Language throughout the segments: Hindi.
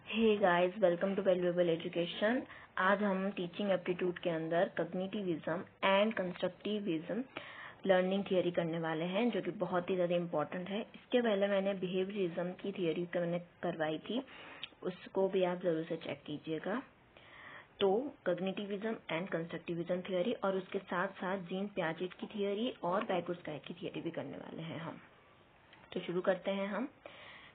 Hey guys, welcome to valuable education. आज हम टीचिंग एप्टीट्यूड के अंदर cognitivism and constructivism learning theory करने वाले हैं, जो कि बहुत ही ज़्यादा इम्पोर्टेंट है। इसके पहले मैंने बिहेवियरिज्म की थियरी मैंने करवाई थी, उसको भी आप ज़रूर से चेक कीजिएगा। तो कॉग्निटिविज्म एंड कंस्ट्रक्टिविज्म थियरी और उसके साथ साथ जीन पियाजेट की थियरी और वैगोत्स्काय की थियरी भी करने वाले हैं हम। तो शुरू करते हैं हम।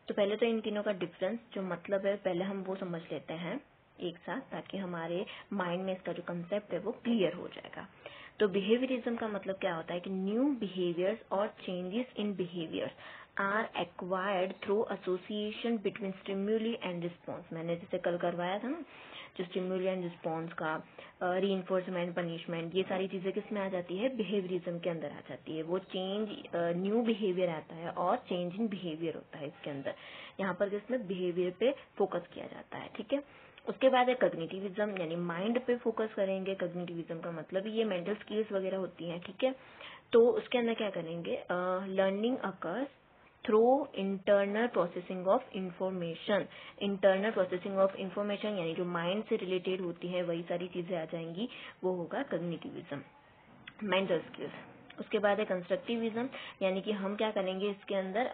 तो पहले तो इन तीनों का डिफरेंस जो मतलब है पहले हम वो समझ लेते हैं एक साथ, ताकि हमारे माइंड में इसका जो कंसेप्ट है वो क्लियर हो जाएगा। तो बिहेवियरिज्म का मतलब क्या होता है कि न्यू बिहेवियर्स और changes in behaviours are acquired through association between stimuli and response. मैंने जैसे कल करवाया था ना, जो स्टिम्युली एंड रिस्पॉन्स का रीइंफोर्समेंट, पनिशमेंट, ये सारी चीजें किस में आ जाती है? बिहेवियरिज्म के अंदर आ जाती है। वो चेंज न्यू बिहेवियर आता है और चेंज इन बिहेवियर होता है इसके अंदर। यहाँ पर किसमें बिहेवियर पे फोकस किया जाता है, ठीक है। उसके बाद है कॉग्निटिविज्म, यानी माइंड पे फोकस करेंगे। कॉग्निटिविज्म का मतलब ये मेंटल स्किल्स वगैरह होती हैं, ठीक है। तो उसके अंदर क्या करेंगे? Learning occurs through internal processing of information. Internal processing of information यानी जो माइंड से रिलेटेड होती है वही सारी चीजें आ जाएंगी, वो होगा कॉग्निटिविज्म, मेंटल स्किल्स। उसके बाद है कंस्ट्रक्टिविज्म, यानी कि हम क्या करेंगे इसके अंदर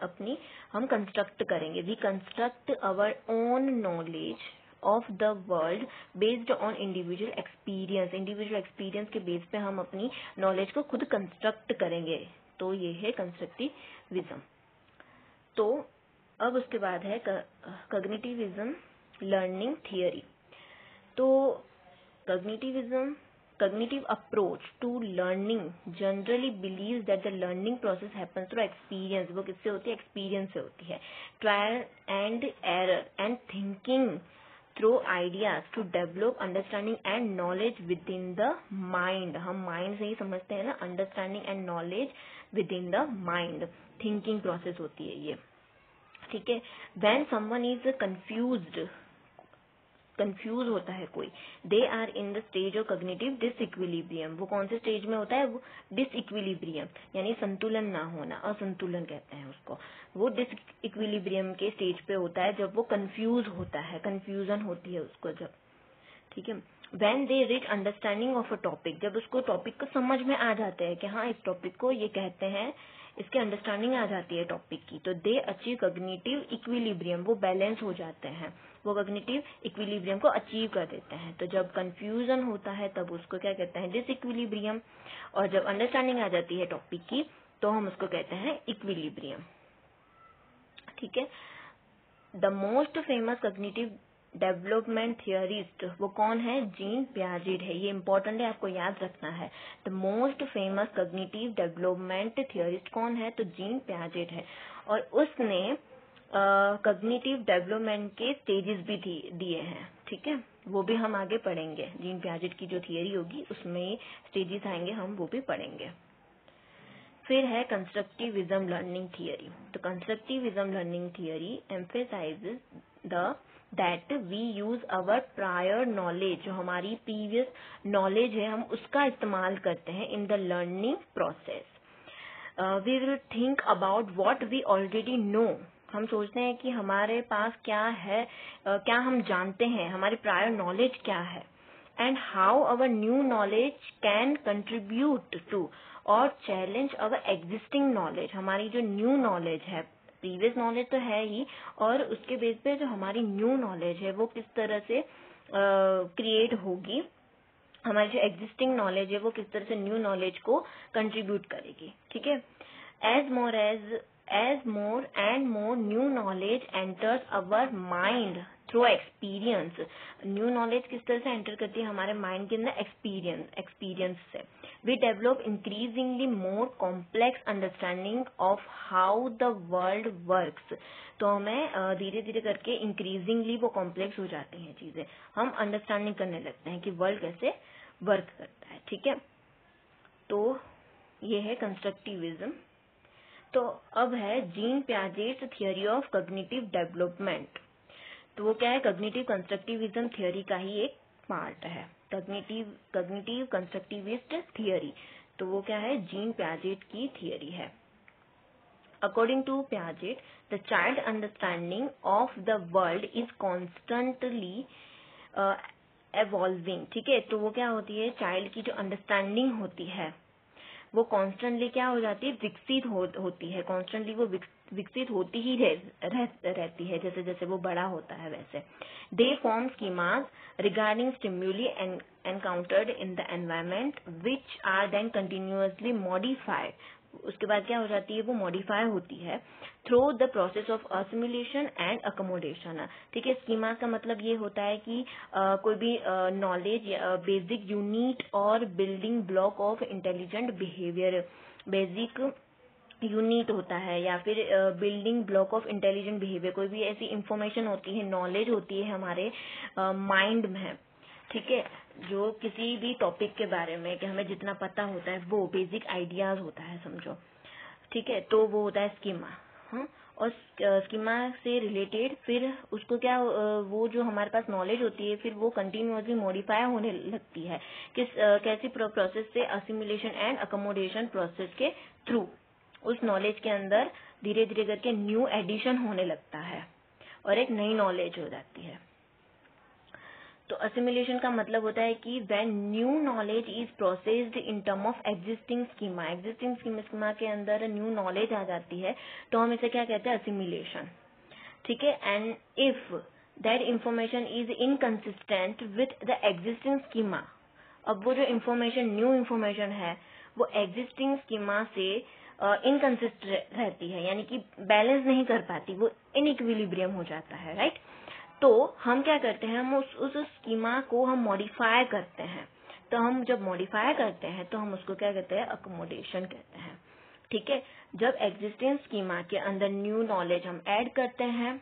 हम कंस्ट्रक्ट करेंगे। We construct our own knowledge of the world based on individual experience. Individual experience के बेस पे हम अपनी नॉलेज को खुद कंस्ट्रक्ट करेंगे। तो ये है कंस्ट्रक्टिविज्म। तो अब उसके बाद है कॉग्निटिविज्म लर्निंग थियरी। तो cognitivism cognitive approach to learning generally believes that the learning process happens through experience। वो किससे होती है? एक्सपीरियंस से होती है। Trial and error and thinking through ideas to develop understanding and knowledge within the mind. हम माइंड से ही समझते हैं ना, understanding and knowledge within the mind. Thinking process होती है ये, ठीक है। व्हेन समवन इज कंफ्यूज होता है कोई, they are in the stage of cognitive disequilibrium. वो कौन से स्टेज में होता है? वो डिसइक्विलिब्रियम, यानी संतुलन ना होना, असंतुलन कहते हैं उसको। वो डिसइक्विलिब्रियम के स्टेज पे होता है जब वो कंफ्यूज होता है, कंफ्यूजन होती है उसको जब, ठीक है। When they reach understanding of a topic, जब उसको टॉपिक को समझ में आ जाते हैं कि हाँ इस टॉपिक को ये कहते हैं, इसके अंडरस्टैंडिंग आ जाती है टॉपिक की, तो दे अचीव कॉग्निटिव इक्विलिब्रियम। वो बैलेंस हो जाते हैं, वो कॉग्निटिव इक्विलिब्रियम को अचीव कर देते हैं। तो जब कंफ्यूजन होता है तब उसको क्या कहते हैं? डिसइक्विलिब्रियम। और जब अंडरस्टैंडिंग आ जाती है टॉपिक की तो हम उसको कहते हैं इक्विलिब्रियम, ठीक है। The most famous cognitive development theorist वो कौन है? जीन पियाजेट है। ये इंपॉर्टेंट है, आपको याद रखना है। The most famous cognitive development theorist कौन है? तो जीन पियाजेट है। और उसने कॉग्निटिव डेवलपमेंट के स्टेजेस भी दिए हैं, ठीक है। वो भी हम आगे पढ़ेंगे। जीन पियाजेट की जो थियरी होगी उसमें स्टेजेस आएंगे, हम वो भी पढ़ेंगे। फिर है कंस्ट्रक्टिविज्म लर्निंग थियरी। तो constructivism learning theory emphasizes the that we use our prior knowledge. जो हमारी प्रीवियस नॉलेज है हम उसका इस्तेमाल करते हैं in the learning process. We will think about what we already know. हम सोचते हैं कि हमारे पास क्या है, क्या हम जानते हैं, हमारी प्रायर नॉलेज क्या है, and how our new knowledge can contribute to or challenge our existing knowledge. हमारी जो न्यू नॉलेज है, प्रीवियस नॉलेज तो है ही, और उसके बेस पे जो हमारी न्यू नॉलेज है वो किस तरह से क्रिएट होगी, हमारी जो एग्जिस्टिंग नॉलेज है वो किस तरह से न्यू नॉलेज को कंट्रीब्यूट करेगी, ठीक है। As more and more new knowledge enters our mind through experience. New knowledge किस तरह से एंटर करती है हमारे माइंड के अंदर? एक्सपीरियंस से। We develop increasingly more complex understanding of how the world works. तो हमें धीरे धीरे करके इंक्रीजिंगली वो कॉम्प्लेक्स हो जाती हैं चीजें, हम अंडरस्टैंडिंग करने लगते हैं कि वर्ल्ड कैसे वर्क करता है, ठीक है। तो ये है कंस्ट्रक्टिविज्म। तो अब है gene Piaget theory of cognitive development. तो वो क्या है? कॉग्निटिव कंस्ट्रक्टिविज्म थियरी का ही एक पार्ट है, कॉग्निटिव कंस्ट्रक्टिविस्ट थियरी। तो वो क्या है? जीन पियाजेट की थियरी है। According to Piaget, the child understanding of the world is constantly evolving. ठीक है, तो वो क्या होती है, चाइल्ड की जो अंडरस्टैंडिंग होती है वो कॉन्स्टेंटली क्या हो जाती है, विकसित होती है, कॉन्स्टेंटली वो विकसित होती ही रहती है, जैसे जैसे वो बड़ा होता है वैसे. They form schemas regarding stimuli encountered in the environment which are then continuously modified. उसके बाद क्या हो जाती है, वो मॉडिफाई होती है through the process of assimilation and accommodation. ठीक है, स्कीमा का मतलब ये होता है कि कोई भी नॉलेज बेसिक यूनिट और building block of intelligent behaviour, basic unit होता है या फिर building block of intelligent behaviour, कोई भी ऐसी इंफॉर्मेशन होती है, नॉलेज होती है हमारे माइंड में. ठीक है, जो किसी भी टॉपिक के बारे में कि हमें जितना पता होता है वो बेसिक आइडियाज होता है समझो. ठीक है, तो वो होता है स्कीमा. हाँ, और स्कीमा से रिलेटेड फिर उसको क्या वो जो हमारे पास नॉलेज होती है फिर वो कंटिन्यूअसली मॉडिफाई होने लगती है कैसी प्रोसेस से, असिमिलेशन एंड अकोमोडेशन प्रोसेस के थ्रू. उस नॉलेज के अंदर धीरे धीरे करके न्यू एडिशन होने लगता है और एक नई नॉलेज हो जाती है. तो असिमिलेशन का मतलब होता है कि when new knowledge is processed in term of existing schema. Existing schema के अंदर न्यू नॉलेज आ जाती है तो हम इसे क्या कहते हैं, असिमिलेशन. ठीक है, and if that information is inconsistent with the existing schema. अब वो जो इंफॉर्मेशन, न्यू इंफॉर्मेशन है वो एग्जिस्टिंग स्कीमा से इनकंसिस्टेंट रहती है, यानी कि बैलेंस नहीं कर पाती, वो इनइक्विलिब्रियम हो जाता है. राइट, तो हम क्या करते हैं, हम उस स्कीमा को हम मॉडिफाई करते हैं. तो हम जब मॉडिफाई करते हैं तो हम उसको क्या कहते हैं, अकोमोडेशन कहते हैं. ठीक है, जब एग्जिस्टिंग स्कीमा के अंदर न्यू नॉलेज हम ऐड करते हैं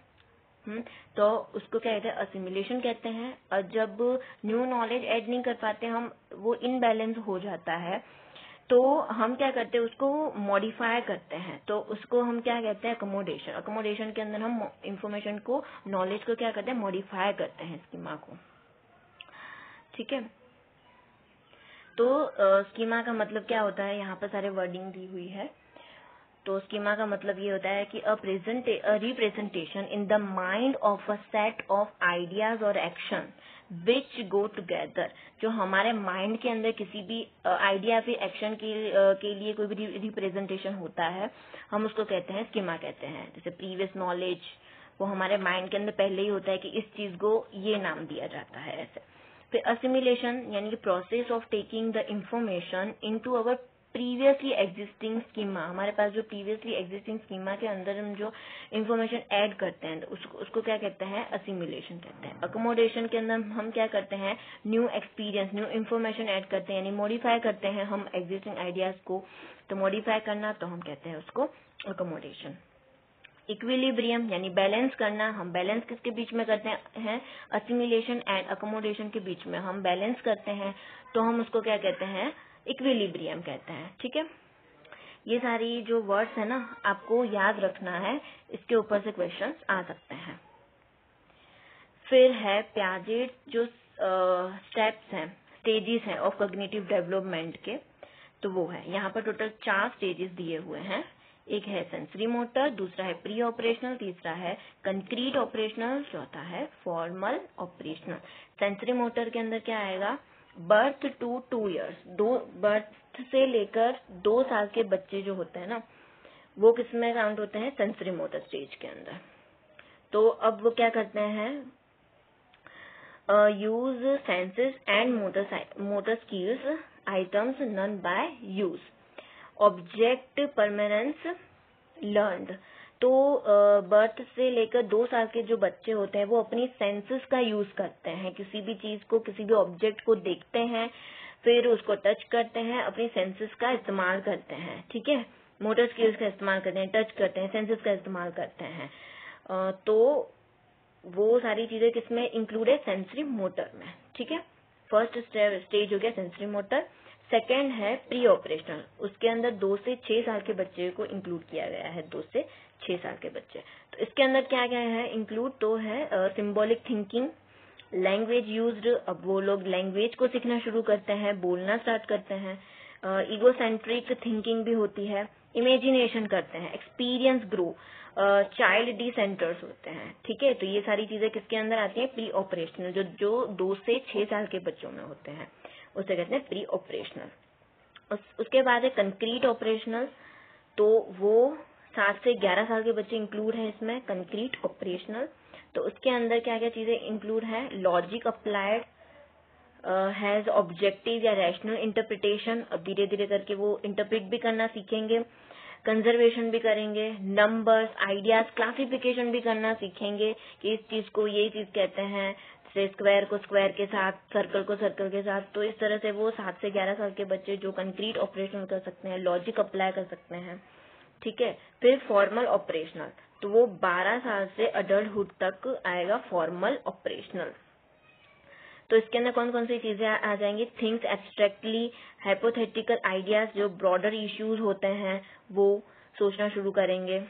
तो उसको क्या कहते हैं, असिमिलेशन कहते हैं. और जब न्यू नॉलेज ऐड नहीं कर पाते हम, वो इनबैलेंस हो जाता है, तो हम क्या करते हैं, उसको मॉडिफाई करते हैं. तो उसको हम क्या कहते हैं, अकोमोडेशन. अकोमोडेशन के अंदर हम इंफॉर्मेशन को, नॉलेज को क्या करते हैं, मॉडिफाई करते हैं स्कीमा को. ठीक है, तो स्कीमा का मतलब क्या होता है, यहाँ पर सारे वर्डिंग दी हुई है. तो स्कीमा का मतलब ये होता है कि a representation in the mind of a set of ideas और एक्शन विच गो टुगेदर. जो हमारे माइंड के अंदर किसी भी आइडिया फिर एक्शन के लिए कोई भी रिप्रेजेंटेशन होता है, हम उसको कहते हैं स्कीमा कहते हैं. जैसे प्रीवियस नॉलेज, वो हमारे माइंड के अंदर पहले ही होता है कि इस चीज को ये नाम दिया जाता है ऐसे. फिर असिमिलेशन यानी कि process of taking the information into our previously existing schema. हमारे पास जो प्रीवियसली एग्जिस्टिंग स्कीमा के अंदर हम जो इंफॉर्मेशन ऐड करते हैं उसको क्या कहते हैं, असिमिलेशन कहते हैं. अकोमोडेशन के अंदर हम क्या करते हैं, new experience, new information add करते हैं, यानी मॉडिफाई करते हैं हम एग्जिस्टिंग आइडियाज को. तो मॉडिफाई करना, तो हम कहते हैं उसको अकोमोडेशन. इक्विलिब्रियम यानी बैलेंस करना, हम बैलेंस किसके बीच में करते हैं, असिमिलेशन एंड अकोमोडेशन के बीच में हम बैलेंस करते हैं, तो हम उसको क्या कहते हैं, इक्विलिब्रियम कहते हैं. ठीक है, ये सारी जो वर्ड्स है ना आपको याद रखना है, इसके ऊपर से क्वेश्चंस आ सकते हैं. फिर है पियाजेट जो स्टेप्स हैं, स्टेजेस हैं ऑफ कॉग्निटिव डेवलपमेंट के, तो वो है यहाँ पर टोटल 4 स्टेजेस दिए हुए हैं. एक है सेंसरी मोटर, दूसरा है प्री ऑपरेशनल, तीसरा है कंक्रीट ऑपरेशनल, चौथा है फॉर्मल ऑपरेशनल. सेंसरी मोटर के अंदर क्या आएगा, बर्थ टू 2 इयर्स, बर्थ से लेकर 2 साल के बच्चे जो होते हैं ना, वो किसमें काउंट होते हैं, सेंसरी मोटर स्टेज के अंदर. तो अब वो क्या करते हैं, use senses and motor skills items none by use. Object permanence learned. तो बर्थ से लेकर 2 साल के जो बच्चे होते हैं वो अपनी सेंसेस का यूज करते हैं, किसी भी चीज को, किसी भी ऑब्जेक्ट को देखते हैं, फिर उसको टच करते हैं, अपनी सेंसेस का इस्तेमाल करते हैं. ठीक है, मोटर स्किल्स का इस्तेमाल करते हैं, टच करते हैं, सेंसेस का इस्तेमाल करते हैं. तो वो सारी चीजें किसमें इंक्लूड है, सेंसरी मोटर में. ठीक है, फर्स्ट स्टेज हो गया सेंसरी मोटर. सेकेंड है प्री ऑपरेशनल, उसके अंदर 2 से 6 साल के बच्चे को इंक्लूड किया गया है, 2 से 6 साल के बच्चे. तो इसके अंदर क्या क्या है इंक्लूड, तो है सिंबॉलिक थिंकिंग, लैंग्वेज यूज्ड. अब वो लोग लैंग्वेज को सीखना शुरू करते हैं, बोलना स्टार्ट करते हैं. ईगोसेंट्रिक थिंकिंग भी होती है, इमेजिनेशन करते हैं, एक्सपीरियंस ग्रो, चाइल्ड डिसेंटर्स होते हैं, ठीक है। तो ये सारी चीजें किसके अंदर आती हैं, प्री ऑपरेशनल, जो 2 से 6 साल के बच्चों में होते हैं उसे कहते हैं प्री ऑपरेशनल। उसके बाद है कंक्रीट ऑपरेशनल, तो वो 7 से 11 साल के बच्चे इंक्लूड है इसमें, कंक्रीट ऑपरेशनल। तो उसके अंदर क्या क्या चीजें इंक्लूड है, लॉजिक अप्लाइड, हैज ऑब्जेक्टिव या रैशनल इंटरप्रिटेशन, अब धीरे धीरे करके वो इंटरप्रिट भी करना सीखेंगे, कंजर्वेशन भी करेंगे, नंबर्स, आइडियाज, क्लासिफिकेशन भी करना सीखेंगे कि इस चीज को ये चीज कहते हैं, जैसे स्क्वायर को स्क्वायर के साथ, सर्कल को सर्कल के साथ। तो इस तरह से वो 7 से 11 साल के बच्चे जो कंक्रीट ऑपरेशन कर सकते हैं, लॉजिक अप्लाई कर सकते हैं, ठीक है। फिर फॉर्मल ऑपरेशनल, तो वो 12 साल से अडल्टहुड तक आएगा फॉर्मल ऑपरेशनल। तो इसके अंदर कौन कौन सी चीजें आ जाएंगी, थिंग्स एब्स्ट्रैक्टली, हाइपोथेटिकल आइडियाज, जो ब्रॉडर इश्यूज होते हैं वो सोचना शुरू करेंगे,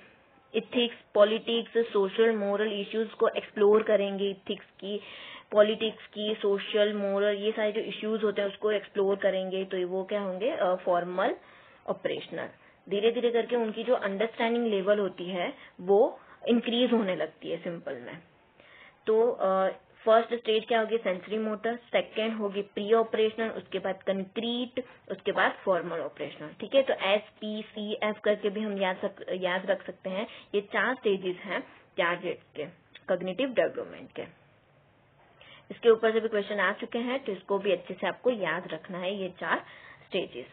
ethics, politics, social moral issues को एक्सप्लोर करेंगे, इथिक्स की, पॉलिटिक्स की, सोशल मोरल, ये सारे जो इश्यूज होते हैं उसको एक्सप्लोर करेंगे। तो वो क्या होंगे, फॉर्मल ऑपरेशनल। धीरे धीरे करके उनकी जो अंडरस्टैंडिंग लेवल होती है वो इंक्रीज होने लगती है सिंपल में। तो फर्स्ट स्टेज क्या होगी, सेंसरी मोटर, सेकेंड होगी प्री ऑपरेशनल, उसके बाद कंक्रीट, उसके बाद फॉर्मल ऑपरेशनल, ठीक है। तो SPCF करके भी हम याद रख सकते हैं। ये 4 स्टेजेस हैं टारगेट के, कॉग्निटिव डेवलपमेंट के। इसके ऊपर से भी क्वेश्चन आ चुके हैं, तो इसको भी अच्छे से आपको याद रखना है, ये 4 स्टेजेस।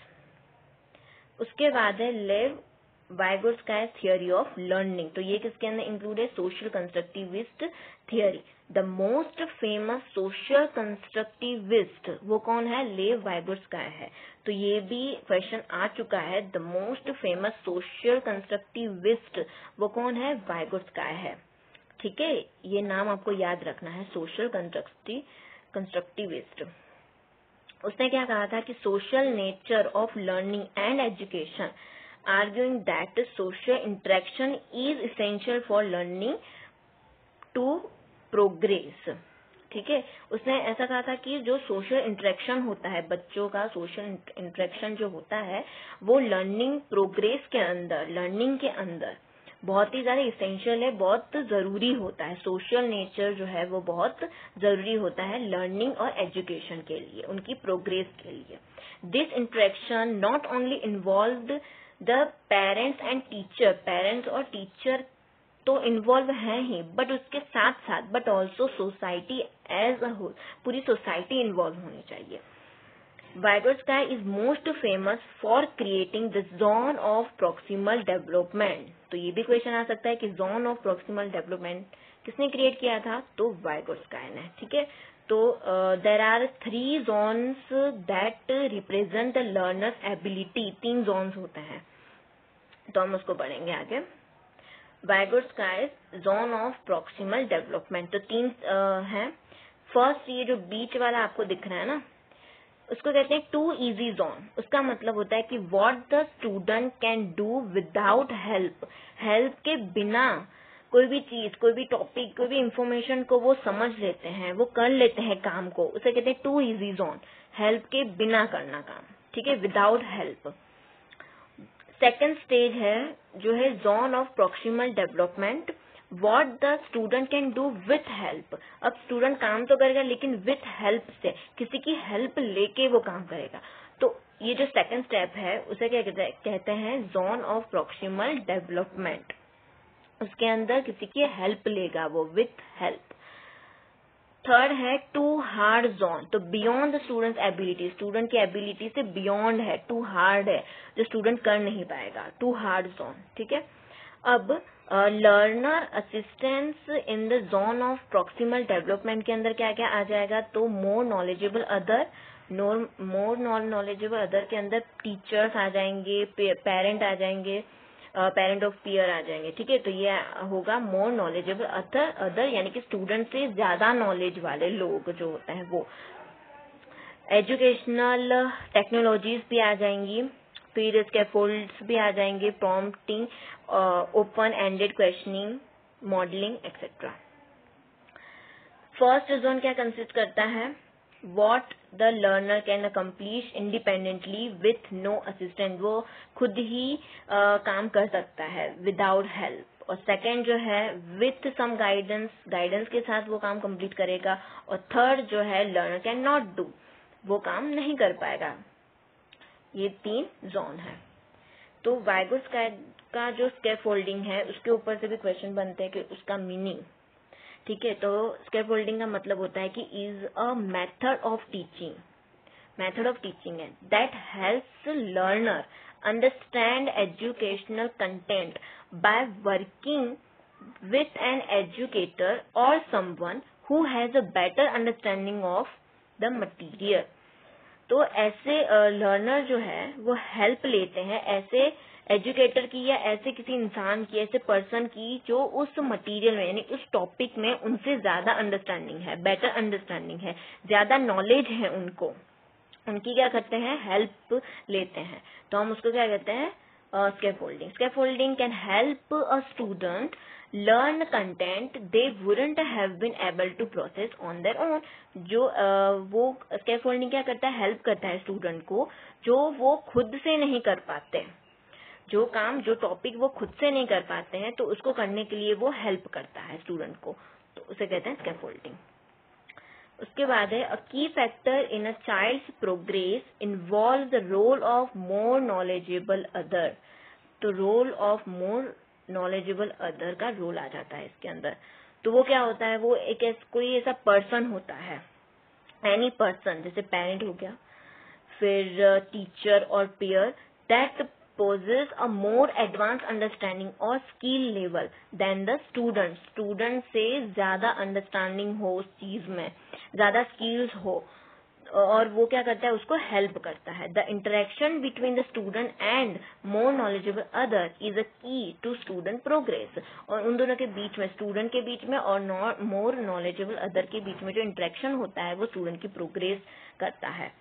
उसके बाद है लेव वाइगोर्स्काय थियोरी ऑफ लर्निंग, तो ये किसके अंदर इंक्लूड है, social constructivist theory. The most famous social constructivist वो कौन है, लेव वाइगोर्स्काय है। तो ये भी क्वेश्चन आ चुका है, the most famous social constructivist वो कौन है, वाइगोर्स्काय है, ठीक है। ये नाम आपको याद रखना है, सोशल कंस्ट्रक्टिविस्ट। उसने क्या कहा था कि social nature of learning and education, arguing that social interaction is essential for learning to progress, ठीक है। उसने ऐसा कहा था कि जो सोशल इंटरेक्शन होता है, बच्चों का सोशल इंटरेक्शन जो होता है वो लर्निंग प्रोग्रेस के अंदर, लर्निंग के अंदर बहुत ही ज्यादा इसेंशियल है, बहुत जरूरी होता है। सोशल नेचर जो है वो बहुत जरूरी होता है लर्निंग और एजुकेशन के लिए, उनकी प्रोग्रेस के लिए। This interaction not only involved the parents and teacher, parents और टीचर तो इन्वॉल्व है ही, बट उसके साथ साथ but also society as a whole, पूरी सोसाइटी इन्वॉल्व होनी चाहिए। Vygotsky is most famous for creating the zone of proximal development. तो ये भी क्वेश्चन आ सकता है कि जोन ऑफ प्रॉक्सिमल डेवलपमेंट किसने क्रिएट किया था, तो वाइगोर्स्काय ने, ठीक है। तो there are 3 zones that represent the learner's ability, 3 zones होते हैं, तो हम उसको पढ़ेंगे आगे। Vygotsky's zone of proximal development, तो 3 हैं। फर्स्ट ये जो बीच वाला आपको दिख रहा है ना, उसको कहते हैं टू इजी जोन। उसका मतलब होता है कि what the student can do without help, help के बिना कोई भी चीज, कोई भी टॉपिक, कोई भी इंफॉर्मेशन को वो समझ लेते हैं, वो कर लेते हैं काम को, उसे कहते हैं टू इजी जोन, हेल्प के बिना करना काम, ठीक है, विदाउट हेल्प। सेकेंड स्टेज है जो है zone of proximal development, what the student can do with help. अब स्टूडेंट काम तो करेगा लेकिन विथ हेल्प से, किसी की हेल्प लेके वो काम करेगा। तो ये जो सेकंड स्टेप है उसे क्या कहते हैं, जोन ऑफ प्रॉक्सिमल डेवलपमेंट। उसके अंदर किसी की हेल्प लेगा वो, विथ हेल्प। थर्ड है टू हार्ड जोन, तो beyond the student ability, student की एबिलिटी से बियॉन्ड है, टू हार्ड है, जो स्टूडेंट कर नहीं पाएगा, टू हार्ड जोन, ठीक है। अब learner assistance in the zone of proximal development के अंदर क्या क्या आ जाएगा, तो मोर नॉलेजेबल अदर, मोर नॉलेजेबल अदर के अंदर टीचर्स आ जाएंगे, पेरेंट आ जाएंगे, पेरेंट ऑफ पीयर आ जाएंगे, ठीक है। तो ये होगा मोर नॉलेजेबल अदर, यानी कि स्टूडेंट से ज्यादा नॉलेज वाले लोग जो होते हैं वो। एजुकेशनल टेक्नोलॉजीज भी आ जाएंगी, फिर स्कैफोल्ड्स भी आ जाएंगे, prompting, open ended questioning, modelling etcetera. First zone क्या कंसिस्ट करता है, what the learner can accomplish independently with no assistant, वो खुद ही काम कर सकता है without help। और सेकंड जो है with some गाइडेंस के साथ वो काम कंप्लीट करेगा। और थर्ड जो है learner कैन नॉट डू, वो काम नहीं कर पाएगा। ये 3 जोन है। तो वाइगोट्स का जो स्कैफोल्डिंग है उसके ऊपर से भी क्वेश्चन बनते हैं कि उसका मीनिंग, ठीक है। तो स्कैफोल्डिंग का मतलब होता है कि is a method of teaching है that helps learner understand educational content by working with an educator or someone who has a better understanding of the material। तो ऐसे लर्नर जो है वो हेल्प लेते हैं ऐसे एजुकेटर की या ऐसे किसी इंसान की, ऐसे पर्सन की जो उस मटेरियल में यानी उस टॉपिक में उनसे ज्यादा अंडरस्टैंडिंग है, बेटर अंडरस्टैंडिंग है, ज्यादा नॉलेज है उनको, उनकी क्या करते हैं, हेल्प लेते हैं। तो हम उसको क्या कहते हैं, scaffolding. Scaffolding can help a student learn content they wouldn't have been able to process on their own. जो वो स्कैफोल्डिंग क्या करता है, हेल्प करता है स्टूडेंट को जो वो खुद से नहीं कर पाते, जो काम जो टॉपिक वो खुद से नहीं कर पाते हैं तो उसको करने के लिए वो हेल्प करता है स्टूडेंट को, तो उसे कहते हैं स्कैफोल्डिंग। उसके बाद है a key factor in a child's progress involve the role of more knowledgeable other. तो role of more knowledgeable other का रोल आ जाता है इसके अंदर। तो वो क्या होता है, वो एक कोई ऐसा पर्सन होता है, एनी पर्सन, जैसे पेरेंट हो गया, फिर टीचर और peer that possess a more advanced understanding or skill level than the student। Student से ज्यादा अंडरस्टैंडिंग हो उस चीज में, ज्यादा स्किल्स हो, और वो क्या करता है, उसको हेल्प करता है। The interaction between the student and more knowledgeable other is a की टू स्टूडेंट प्रोग्रेस। और उन दोनों के बीच में, स्टूडेंट के बीच में और मोर नॉलेजेबल अदर के बीच में जो इंटरेक्शन होता है वो स्टूडेंट की प्रोग्रेस करता है।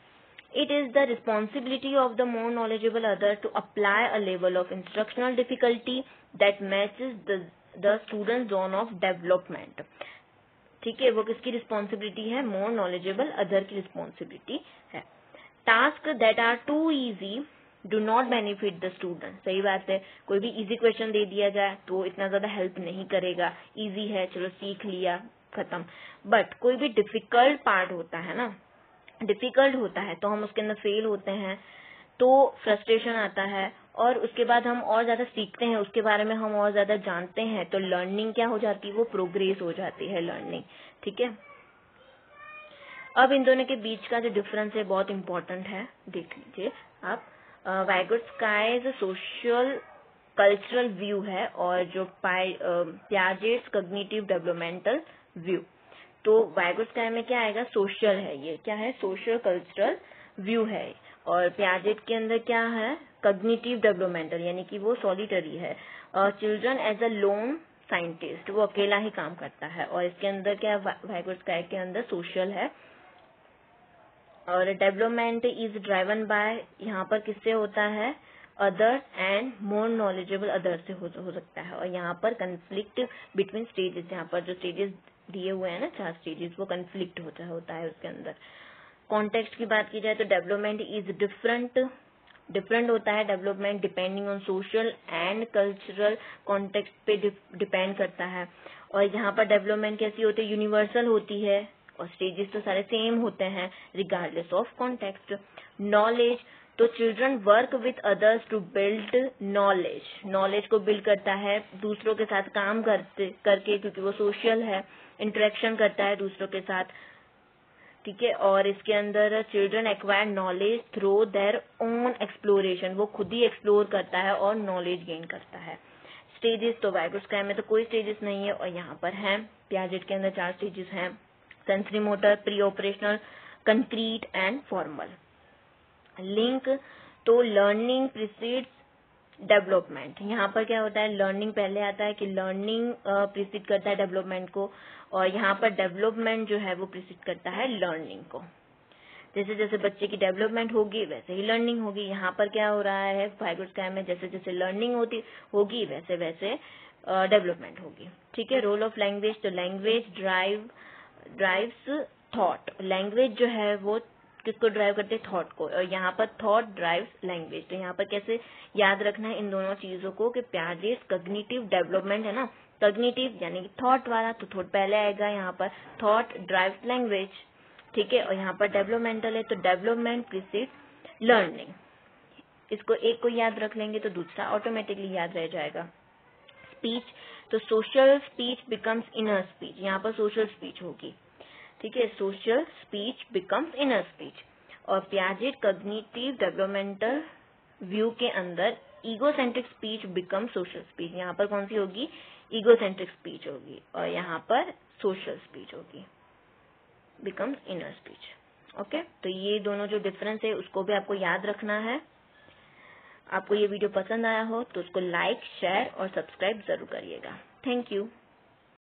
It is the responsibility of the more knowledgeable other to apply a level of instructional difficulty that matches the student's zone of development। ठीक है, वो किसकी रिस्पॉन्सिबिलिटी है, मोर नॉलेजेबल अदर की रिस्पॉन्सिबिलिटी है। Task that are too easy do not benefit the student. सही बात है, कोई भी इजी क्वेश्चन दे दिया जाए तो इतना ज्यादा हेल्प नहीं करेगा, इजी है चलो सीख लिया खत्म। बट कोई भी डिफिकल्ट पार्ट होता है ना, डिफिकल्ट होता है तो हम उसके अंदर फेल होते हैं तो फ्रस्ट्रेशन आता है, और उसके बाद हम और ज्यादा सीखते हैं, उसके बारे में हम और ज्यादा जानते हैं, तो लर्निंग क्या हो जाती है, वो प्रोग्रेस हो जाती है लर्निंग। ठीक है, अब इन दोनों के बीच का जो डिफरेंस है बहुत इंपॉर्टेंट है, देख लीजिए आप। वाइगोट्स्काइज सोशल कल्चरल व्यू है और जो पियाजेट्स कॉग्निटिव डेवलपमेंटल व्यू। तो वाइगोट्स्काई में क्या आएगा, सोशल है, ये क्या है, सोशल कल्चरल व्यू है। और पियाजेट के अंदर क्या है, कॉग्निटिव डेवलपमेंटल, यानी कि वो सॉलिटरी है। Children as a lone scientist, वो अकेला ही काम करता है। और इसके अंदर क्या, वाइगोट्स्काई के अंदर सोशल है। और डेवलपमेंट इज ड्राइवन बाय, यहाँ पर किससे होता है, other and more knowledgeable other से हो सकता है। और यहाँ पर कंफ्लिक्ट बिटवीन स्टेजेस, यहाँ पर जो स्टेजेस दिए हुए हैं ना 4 स्टेजेस, वो कंफ्लिक्ट होता है उसके अंदर। कॉन्टेक्स्ट की बात की जाए तो डेवलपमेंट इज डिफरेंट होता है। Development depending on social and cultural context पे डिपेंड करता है। और यहाँ पर डेवलपमेंट कैसी होती है, यूनिवर्सल होती है, और स्टेजेस तो सारे सेम होते हैं रिगार्डलेस ऑफ कॉन्टेक्स्ट। नॉलेज, तो children work with others to build knowledge को बिल्ड करता है दूसरों के साथ काम करके, क्योंकि वो सोशल है, इंटरेक्शन करता है दूसरों के साथ। ठीक है, और इसके अंदर children acquire knowledge through their own exploration, वो खुद ही एक्सप्लोर करता है और नॉलेज गेन करता है। स्टेजेस, तो वाइगोट्स्काई में तो कोई स्टेजेस नहीं है, और यहाँ पर है पियाजेट के अंदर 4 स्टेजेस हैं, sensory motor, pre operational, concrete and formal. Link, तो लर्निंग प्रीसीड्स डेवलपमेंट, यहाँ पर क्या होता है, लर्निंग पहले आता है कि लर्निंग प्रीसीड करता है डेवलपमेंट को, और यहाँ पर डेवलपमेंट जो है वो प्रीसीड करता है लर्निंग को। जैसे जैसे बच्चे की डेवलपमेंट होगी वैसे ही लर्निंग होगी। यहाँ पर क्या हो रहा है, वाइगोट्स्काई में जैसे जैसे लर्निंग होगी वैसे वैसे डेवलपमेंट होगी। ठीक है, रोल ऑफ लैंग्वेज, तो लैंग्वेज ड्राइव्स थॉट। लैंग्वेज जो है वो किसको ड्राइव करते हैं? थॉट को। और यहाँ पर थॉट ड्राइव्स लैंग्वेज। तो यहाँ पर कैसे याद रखना है इन दोनों चीजों को कि प्याजेस कग्निटिव डेवलपमेंट है ना, कग्निटिव यानी कि थॉट वाला, तो थॉट पहले आएगा यहाँ पर, थॉट ड्राइव्स लैंग्वेज, ठीक है। और यहाँ पर डेवलपमेंटल है तो डेवलपमेंट प्रीसीड लर्निंग। इसको एक को याद रख लेंगे तो दूसरा ऑटोमेटिकली याद रह जाएगा। स्पीच, तो social speech becomes inner speech, यहाँ पर सोशल स्पीच होगी, ठीक है। Social speech becomes inner speech. और पियाजेट कग्निटिव डेवलपमेंटल व्यू के अंदर egocentric speech become social speech. यहाँ पर कौन सी होगी? ईगोसेंट्रिक स्पीच होगी, और यहाँ पर सोशल स्पीच होगी, बिकम्स इनर स्पीच। ओके, तो ये दोनों जो डिफरेंस है उसको भी आपको याद रखना है। आपको ये वीडियो पसंद आया हो तो उसको लाइक, शेयर और सब्सक्राइब जरूर करिएगा। Thank you.